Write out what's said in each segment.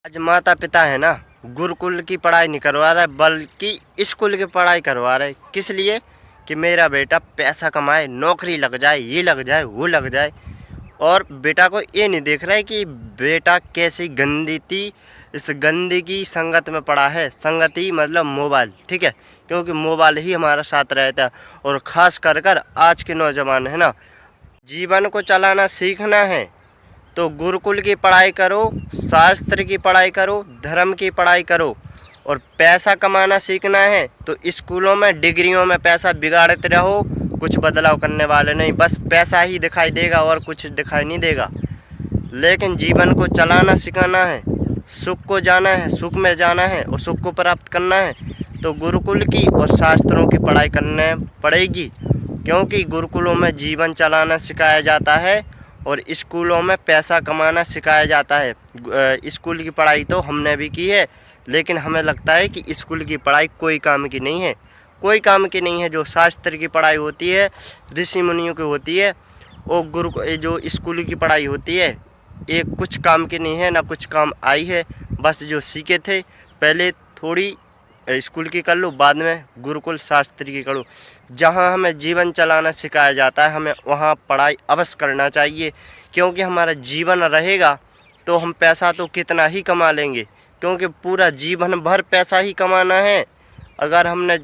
आज माता पिता है ना, गुरुकुल की पढ़ाई नहीं करवा रहा है बल्कि स्कूल की पढ़ाई करवा रहे। किस लिए? कि मेरा बेटा पैसा कमाए, नौकरी लग जाए, ये लग जाए, वो लग जाए। और बेटा को ये नहीं देख रहा है कि बेटा कैसी गंदी थी, इस गंदगी संगत में पड़ा है। संगति मतलब मोबाइल, ठीक है, क्योंकि मोबाइल ही हमारा साथ रहता है। और ख़ास कर आज के नौजवान है ना, जीवन को चलाना सीखना है तो गुरुकुल की पढ़ाई करो, शास्त्र की पढ़ाई करो, धर्म की पढ़ाई करो। और पैसा कमाना सीखना है तो स्कूलों में डिग्रियों में पैसा बिगाड़ते रहो, कुछ बदलाव करने वाले नहीं, बस पैसा ही दिखाई देगा और कुछ दिखाई नहीं देगा। लेकिन जीवन को चलाना सिखाना है, सुख को जाना है, सुख में जाना है और सुख को प्राप्त करना है तो गुरुकुल की और शास्त्रों की पढ़ाई करने पड़ेगी। क्योंकि गुरुकुलों में जीवन चलाना सिखाया जाता है और स्कूलों में पैसा कमाना सिखाया जाता है। स्कूल की पढ़ाई तो हमने भी की है, लेकिन हमें लगता है कि स्कूल की पढ़ाई कोई काम की नहीं है, कोई काम की नहीं है। जो शास्त्र की पढ़ाई होती है, ऋषि मुनियों की होती है, और जो स्कूल की पढ़ाई होती है ये कुछ काम की नहीं है, ना कुछ काम आई है। बस जो सीखे थे पहले थोड़ी स्कूल की कर लो, बाद में गुरुकुल शास्त्र की करो। जहाँ हमें जीवन चलाना सिखाया जाता है हमें वहाँ पढ़ाई अवश्य करना चाहिए। क्योंकि हमारा जीवन रहेगा तो हम पैसा तो कितना ही कमा लेंगे, क्योंकि पूरा जीवन भर पैसा ही कमाना है। अगर हमने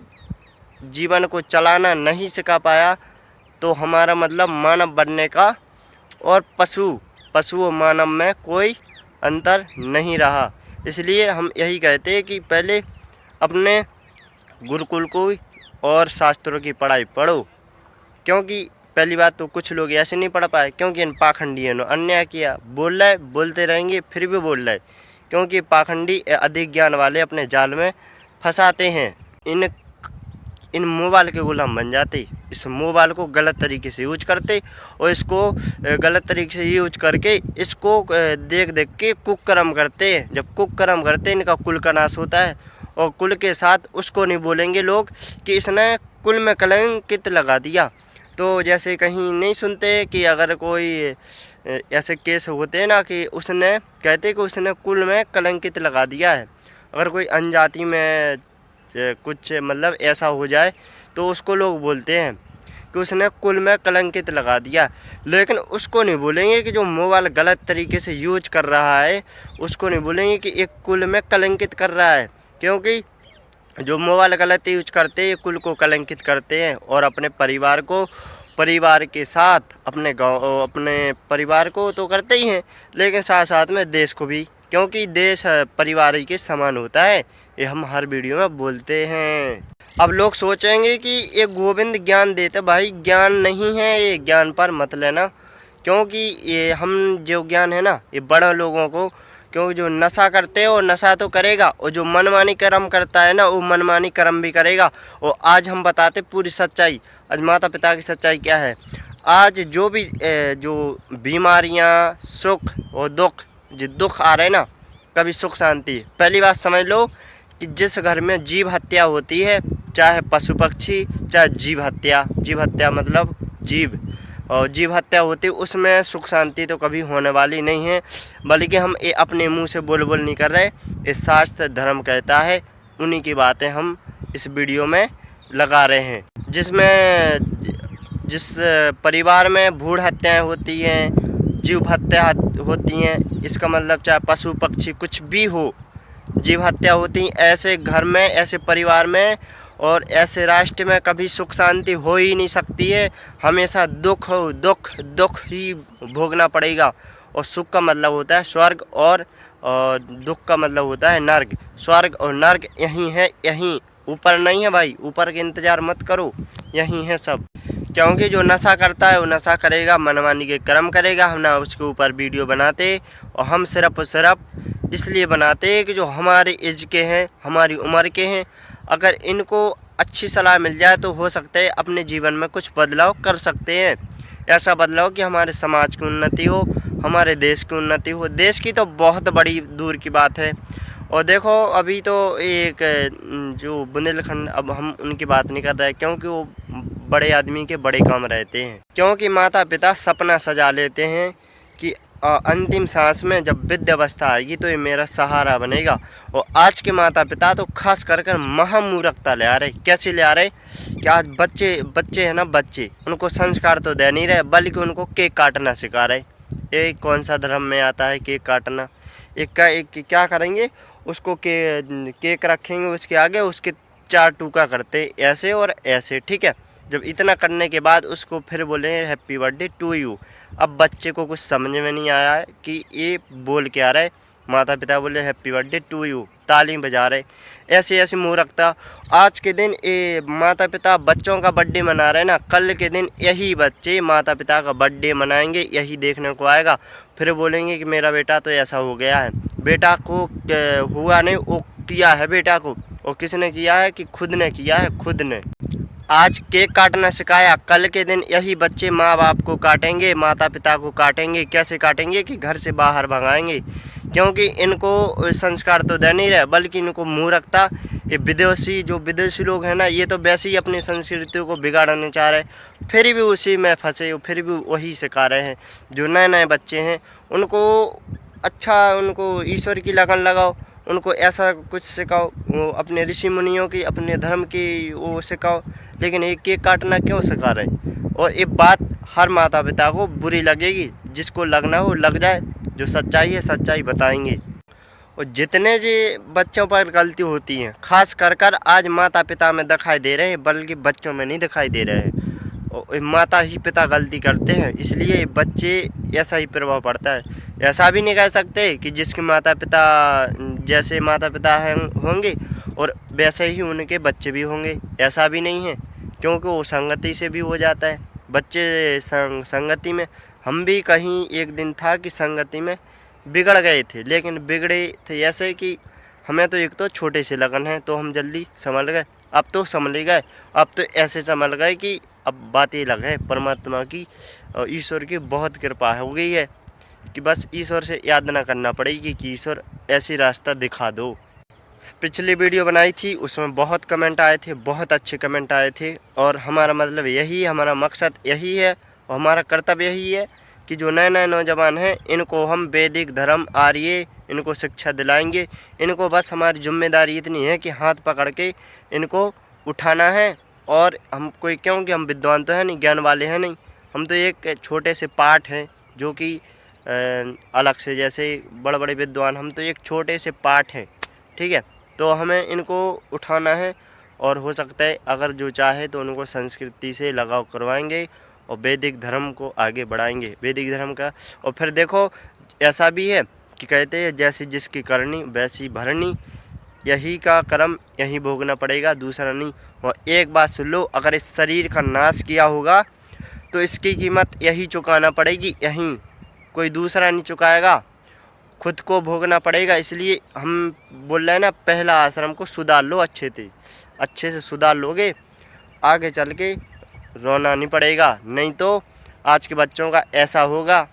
जीवन को चलाना नहीं सिखा पाया तो हमारा मतलब मानव बनने का और पशु और मानव में कोई अंतर नहीं रहा। इसलिए हम यही कहते हैं कि पहले अपने गुरुकुल को और शास्त्रों की पढ़ाई पढ़ो। क्योंकि पहली बात तो कुछ लोग ऐसे नहीं पढ़ पाए क्योंकि इन पाखंडियों ने अन्याय किया। बोल रहे बोलते रहेंगे फिर भी बोल रहे, क्योंकि पाखंडी अधिक ज्ञान वाले अपने जाल में फंसाते हैं। इन मोबाइल के गुलाम बन जाते, इस मोबाइल को गलत तरीके से यूज करते और इसको गलत तरीके से यूज करके इसको देख देख के कुकर्म करते हैं। जब कुकर्म करते इनका कुल का नाश होता है और कुल के साथ उसको नहीं बोलेंगे लोग कि इसने कुल में कलंकित लगा दिया। तो जैसे कहीं नहीं सुनते कि अगर कोई ऐसे केस होते हैं ना कि उसने कहते कि उसने कुल में कलंकित लगा दिया है। अगर कोई अनजाति में कुछ मतलब ऐसा हो जाए तो उसको लोग बोलते हैं कि उसने कुल में कलंकित लगा दिया। लेकिन उसको नहीं बोलेंगे कि जो मोबाइल गलत तरीके से यूज कर रहा है उसको नहीं बोलेंगे कि एक कुल में कलंकित कर रहा है। क्योंकि जो मोबाइल गलत यूज करते हैं कुल को कलंकित करते हैं और अपने परिवार के साथ अपने गाँव अपने परिवार को तो करते ही हैं, लेकिन साथ साथ में देश को भी, क्योंकि देश परिवार के समान होता है। ये हम हर वीडियो में बोलते हैं। अब लोग सोचेंगे कि ये गोविंद ज्ञान देते, भाई ज्ञान नहीं है ये, ज्ञान पर मत लेना। क्योंकि ये हम जो ज्ञान है ना ये बड़े लोगों को, क्योंकि जो नशा करते हैं वो नशा तो करेगा और जो मनमानी कर्म करता है ना वो मनमानी कर्म भी करेगा। और आज हम बताते पूरी सच्चाई, आज माता पिता की सच्चाई क्या है। आज जो भी जो बीमारियाँ, सुख और दुख, जो दुख आ रहे ना, कभी सुख शांति। पहली बात समझ लो कि जिस घर में जीव हत्या होती है, चाहे पशु पक्षी चाहे जीव हत्या मतलब जीव, और जीव हत्या होती है उसमें सुख शांति तो कभी होने वाली नहीं है। बल्कि हम ये अपने मुंह से बोल नहीं कर रहे, ये शास्त्र धर्म कहता है, उन्हीं की बातें हम इस वीडियो में लगा रहे हैं। जिस परिवार में भ्रूण हत्याएँ होती हैं, जीव हत्या होती हैं, इसका मतलब चाहे पशु पक्षी कुछ भी हो, जीव हत्या होती, ऐसे घर में, ऐसे परिवार में और ऐसे राष्ट्र में कभी सुख शांति हो ही नहीं सकती है। हमेशा दुख ही भोगना पड़ेगा। और सुख का मतलब होता है स्वर्ग और दुख का मतलब होता है नर्क। स्वर्ग और नर्क यहीं है, यहीं, ऊपर नहीं है भाई, ऊपर के इंतज़ार मत करो, यहीं है सब। क्योंकि जो नशा करता है वो नशा करेगा, मनमानी के कर्म करेगा। हम ना उसके ऊपर वीडियो बनाते और हम सिर्फ और सिर्फ इसलिए बनाते हैं कि जो हमारे एज के हैं, हमारी उम्र के हैं, अगर इनको अच्छी सलाह मिल जाए तो हो सकता है अपने जीवन में कुछ बदलाव कर सकते हैं। ऐसा बदलाव कि हमारे समाज की उन्नति हो, हमारे देश की उन्नति हो। देश की तो बहुत बड़ी दूर की बात है। और देखो अभी तो एक जो बुंदेलखंड, अब हम उनकी बात नहीं कर रहे क्योंकि वो बड़े आदमी के बड़े काम रहते हैं। क्योंकि माता पिता सपना सजा लेते हैं कि अंतिम सांस में जब वृद्धावस्था आएगी तो ये मेरा सहारा बनेगा। और आज के माता पिता तो खास कर महामूर्खता ले आ रहे। कैसे ले आ रहे कि आज बच्चे हैं ना, बच्चे उनको संस्कार तो दे नहीं रहे बल्कि उनको केक काटना सिखा रहे। ये कौन सा धर्म में आता है केक काटना? एक क्या करेंगे, उसको केक रखेंगे उसके आगे, उसके 4 टुकड़ा करते ऐसे और ऐसे, ठीक है। जब इतना करने के बाद उसको फिर बोले हैप्पी बर्थडे टू यू। अब बच्चे को कुछ समझ में नहीं आया है कि ये बोल के आ रहा है। माता पिता बोले हैप्पी बर्थडे टू यू, ताली बजा रहे। ऐसी ऐसी मूर्खता। आज के दिन ये माता पिता बच्चों का बर्थडे मना रहे हैं ना, कल के दिन यही बच्चे माता पिता का बर्थडे मनाएंगे, यही देखने को आएगा। फिर बोलेंगे कि मेरा बेटा तो ऐसा हो गया है। बेटा को हुआ नहीं, वो किया है बेटा को। और किसने किया है? कि खुद ने किया है, खुद ने। आज केक काटना सिखाया, कल के दिन यही बच्चे माँ बाप को काटेंगे, माता पिता को काटेंगे। कैसे काटेंगे? कि घर से बाहर भगाएंगे, क्योंकि इनको संस्कार तो दे नहीं रहे बल्कि इनको मूर्खता। ये विदेशी लोग हैं ना, ये तो वैसे ही अपनी संस्कृति को बिगाड़ने चाह रहे, फिर भी उसी में फंसे, फिर भी वही सिखा रहे हैं। जो नए नए बच्चे हैं उनको उनको ईश्वर की लगन लगाओ, उनको ऐसा कुछ सिखाओ, वो अपने ऋषि मुनियों की, अपने धर्म की वो सिखाओ। लेकिन ये केक काटना क्यों सिखा रहे? और ये बात हर माता पिता को बुरी लगेगी। जिसको लगना हो लग जाए, जो सच्चाई है सच्चाई बताएंगे। और जितने जी बच्चों पर गलती होती हैं, खास कर आज माता पिता में दिखाई दे रहे हैं बल्कि बच्चों में नहीं दिखाई दे रहे हैं। और माता ही पिता गलती करते हैं, इसलिए बच्चे ऐसा ही प्रभाव पड़ता है। ऐसा भी नहीं कह सकते कि जिसके माता पिता जैसे माता पिता होंगे और वैसे ही उनके बच्चे भी होंगे, ऐसा भी नहीं है, क्योंकि वो संगति से भी हो जाता है। बच्चे संगति में, हम भी कहीं एक दिन था कि संगति में बिगड़ गए थे, लेकिन बिगड़े थे ऐसे कि हमें तो एक तो छोटे से लगन है तो हम जल्दी संभल गए। अब तो संभल गए, अब तो ऐसे संभल गए कि अब बात ये अलग है। परमात्मा की और ईश्वर की बहुत कृपा हो गई है कि बस ईश्वर से याद ना करना पड़ेगी कि ईश्वर ऐसी रास्ता दिखा दो। पिछली वीडियो बनाई थी, उसमें बहुत कमेंट आए थे, बहुत अच्छे कमेंट आए थे। और हमारा मतलब यही, हमारा मकसद यही है और हमारा कर्तव्य यही है कि जो नए नए नौजवान हैं इनको हम वैदिक धर्म आर्य इनको शिक्षा दिलाएंगे। इनको बस हमारी जिम्मेदारी इतनी है कि हाथ पकड़ के इनको उठाना है। और हम कोई, क्योंकि हम विद्वान तो हैं नहीं, ज्ञान वाले हैं नहीं, हम तो एक छोटे से पार्ट हैं जो कि अलग से जैसे बड़े बड़े विद्वान, हम तो एक छोटे से पार्ट हैं, ठीक है। तो हमें इनको उठाना है और हो सकता है अगर जो चाहे तो उनको संस्कृति से लगाव करवाएंगे और वैदिक धर्म को आगे बढ़ाएंगे, वैदिक धर्म का। और फिर देखो ऐसा भी है कि कहते हैं जैसी जिसकी करनी वैसी भरनी, यही का कर्म यही भोगना पड़ेगा, दूसरा नहीं। और एक बात सुन लो, अगर इस शरीर का नाश किया होगा तो इसकी कीमत यही चुकाना पड़ेगी, यहीं, कोई दूसरा नहीं चुकाएगा, खुद को भोगना पड़ेगा। इसलिए हम बोल रहे हैं ना, पहला आश्रम को सुधार लो, अच्छे से सुधार लोगे, आगे चल के रोना नहीं पड़ेगा। नहीं तो आज के बच्चों का ऐसा होगा,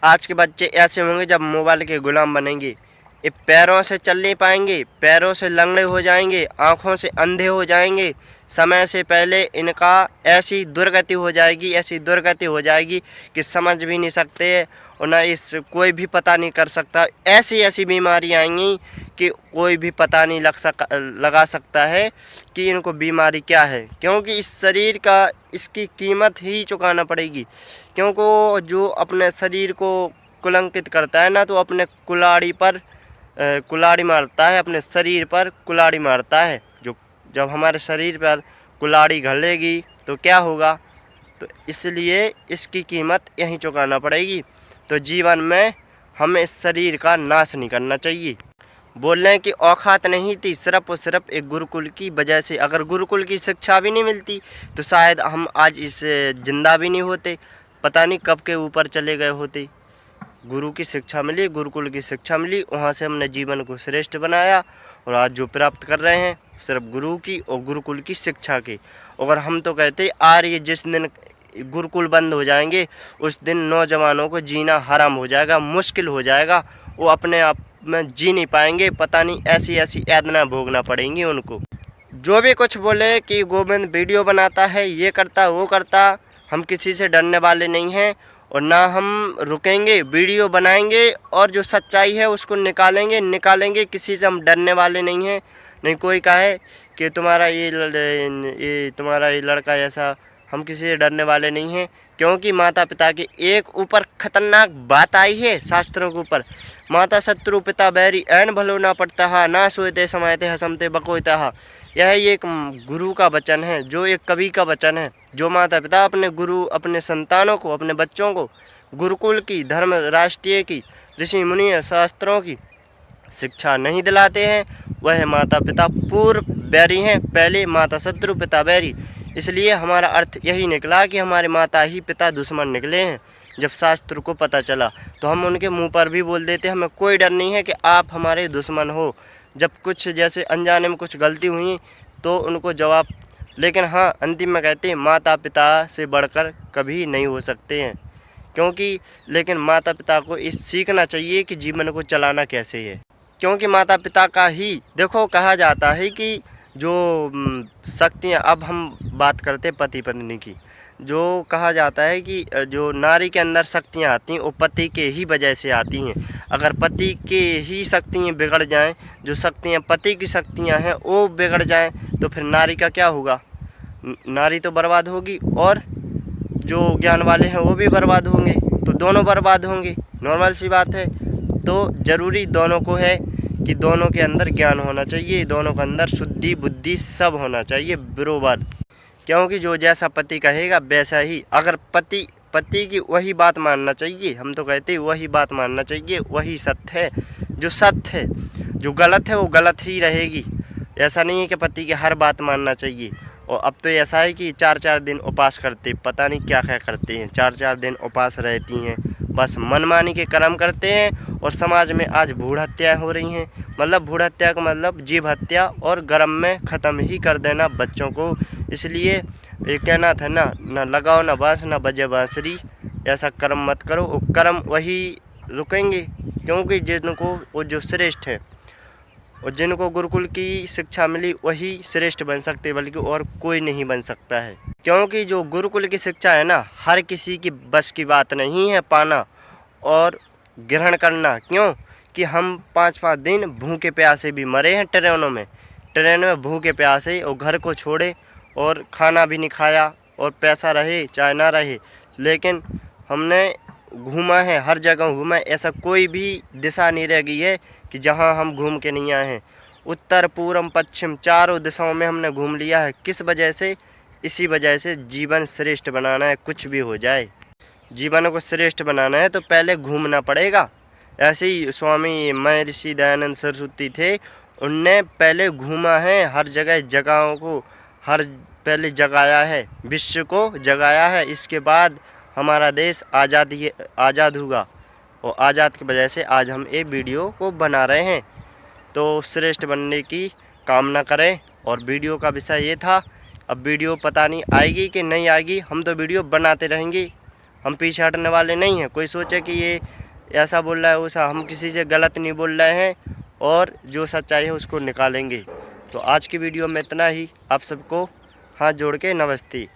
आज के बच्चे ऐसे होंगे जब मोबाइल के गुलाम बनेंगे। ये पैरों से चल नहीं पाएंगे, पैरों से लंगड़े हो जाएंगे, आँखों से अंधे हो जाएंगे। समय से पहले इनका ऐसी दुर्गति हो जाएगी कि समझ भी नहीं सकते और ना इस कोई भी पता नहीं कर सकता। ऐसी बीमारी आएंगी कि कोई भी पता नहीं लगा सकता है कि इनको बीमारी क्या है, क्योंकि इस शरीर का इसकी कीमत ही चुकाना पड़ेगी। क्योंकि जो अपने शरीर को कुलंकित करता है ना, तो अपने कुल्हाड़ी पर कुल्हाड़ी मारता है, अपने शरीर पर कुल्हाड़ी मारता है। जो जब हमारे शरीर पर कुल्हाड़ी घलेगी तो क्या होगा? तो इसलिए इसकी कीमत यहीं चुकाना पड़ेगी। तो जीवन में हमें इस शरीर का नाश नहीं करना चाहिए। बोल रहे हैं कि औकात नहीं थी सिर्फ और सिर्फ एक गुरुकुल की वजह से। अगर गुरुकुल की शिक्षा भी नहीं मिलती तो शायद हम आज इस जिंदा भी नहीं होते, पता नहीं कब के ऊपर चले गए होते। गुरु की शिक्षा मिली, गुरुकुल की शिक्षा मिली, वहाँ से हमने जीवन को श्रेष्ठ बनाया और आज जो प्राप्त कर रहे हैं सिर्फ गुरु की और गुरुकुल की शिक्षा की। और हम तो कहते आर्य जिस दिन गुरुकुल बंद हो जाएंगे उस दिन नौजवानों को जीना हराम हो जाएगा, मुश्किल हो जाएगा, वो अपने आप में जी नहीं पाएंगे। पता नहीं ऐसी यातना भोगना पड़ेंगी उनको। जो भी कुछ बोले कि गोविंद वीडियो बनाता है, ये करता वो करता, हम किसी से डरने वाले नहीं हैं और ना हम रुकेंगे, वीडियो बनाएंगे और जो सच्चाई है उसको निकालेंगे। किसी से हम डरने वाले नहीं हैं। नहीं कोई कहे कि तुम्हारा ये लड़का ऐसा, हम किसी से डरने वाले नहीं हैं। क्योंकि माता पिता की एक ऊपर खतरनाक बात आई है शास्त्रों के ऊपर, माता शत्रु पिता बैरी ऐन भलो ना पड़ता ना सोते समाते हसमते बकोता। यह एक गुरु का वचन है, जो एक कवि का वचन है। जो माता पिता अपने संतानों को, अपने बच्चों को गुरुकुल की, धर्म राष्ट्रीय की, ऋषि मुनि शास्त्रों की शिक्षा नहीं दिलाते हैं, वह माता पिता पूर्व बैरी हैं। पहले माता शत्रु पिता बैरी, इसलिए हमारा अर्थ यही निकला कि हमारे माता ही पिता दुश्मन निकले हैं। जब शास्त्र को पता चला तो हम उनके मुंह पर भी बोल देते, हमें कोई डर नहीं है कि आप हमारे दुश्मन हो। जब कुछ जैसे अनजाने में कुछ गलती हुई तो उनको जवाब, लेकिन हाँ अंतिम में कहते हैं माता पिता से बढ़कर कभी नहीं हो सकते हैं। क्योंकि लेकिन माता पिता को इस सीखना चाहिए कि जीवन को चलाना कैसे है। क्योंकि माता पिता का ही देखो, कहा जाता है कि जो शक्तियाँ, अब हम बात करते पति पत्नी की, जो कहा जाता है कि जो नारी के अंदर शक्तियाँ आती हैं वो पति के ही वजह से आती हैं। अगर पति के ही शक्तियाँ बिगड़ जाएं, जो शक्तियाँ पति की शक्तियाँ हैं वो बिगड़ जाएं, तो फिर नारी का क्या होगा? नारी तो बर्बाद होगी और जो ज्ञान वाले हैं वो भी बर्बाद होंगे, तो दोनों बर्बाद होंगे। नॉर्मल सी बात है। तो ज़रूरी दोनों को है कि दोनों के अंदर ज्ञान होना चाहिए, दोनों के अंदर शुद्धि बुद्धि सब होना चाहिए बरोबर। क्योंकि जो जैसा पति कहेगा वैसा ही, अगर पति की वही बात मानना चाहिए, हम तो कहते हैं वही बात मानना चाहिए, वही सत्य है। जो सत्य है, जो गलत है वो गलत ही रहेगी। ऐसा नहीं है कि पति की हर बात मानना चाहिए। और अब तो ऐसा है कि 4-4 दिन उपवास करते, पता नहीं क्या क्या करते हैं, 4-4 दिन उपवास रहती हैं, बस मनमानी के कर्म करते हैं। और समाज में आज भ्रूण हत्याएँ हो रही हैं। मतलब भ्रूण हत्या का मतलब जीव हत्या, और गरम में ख़त्म ही कर देना बच्चों को। इसलिए ये कहना था ना लगाओ ना बाँस ना बजे बाँसुरी, ऐसा कर्म मत करो। वो कर्म वही रुकेंगे, क्योंकि जिनको वो जो श्रेष्ठ है और जिनको गुरुकुल की शिक्षा मिली वही श्रेष्ठ बन सकते, बल्कि और कोई नहीं बन सकता है। क्योंकि जो गुरुकुल की शिक्षा है ना, हर किसी की बस की बात नहीं है पाना और ग्रहण करना। क्यों कि हम 5-5 दिन भूखे प्यासे भी मरे हैं ट्रेन में भूखे प्यासे, और घर को छोड़े और खाना भी नहीं खाया, और पैसा रहे चाहे ना रहे, लेकिन हमने घूमा है, हर जगह घूमा है। ऐसा कोई भी दिशा नहीं रह गई है कि जहां हम घूम के नहीं आए हैं। उत्तर पूर्व पश्चिम चारों दिशाओं में हमने घूम लिया है। किस वजह से? इसी वजह से जीवन श्रेष्ठ बनाना है, कुछ भी हो जाए जीवन को श्रेष्ठ बनाना है तो पहले घूमना पड़ेगा। ऐसे ही स्वामी महर्षि दयानंद सरस्वती थे, उनने पहले घूमा है, हर जगहों को पहले जगाया है, विश्व को जगाया है। इसके बाद हमारा देश आज़ाद होगा, और आज़ाद की वजह से आज हम एक वीडियो को बना रहे हैं। तो श्रेष्ठ बनने की कामना करें। और वीडियो का विषय ये था। अब वीडियो पता नहीं आएगी कि नहीं आएगी, हम तो वीडियो बनाते रहेंगे, हम पीछे हटने वाले नहीं हैं। कोई सोचे कि ये ऐसा बोल रहा है वैसा, हम किसी से गलत नहीं बोल रहे हैं, और जो सच्चाई है उसको निकालेंगे। तो आज की वीडियो में इतना ही। आप सबको हाथ जोड़ के नमस्ते।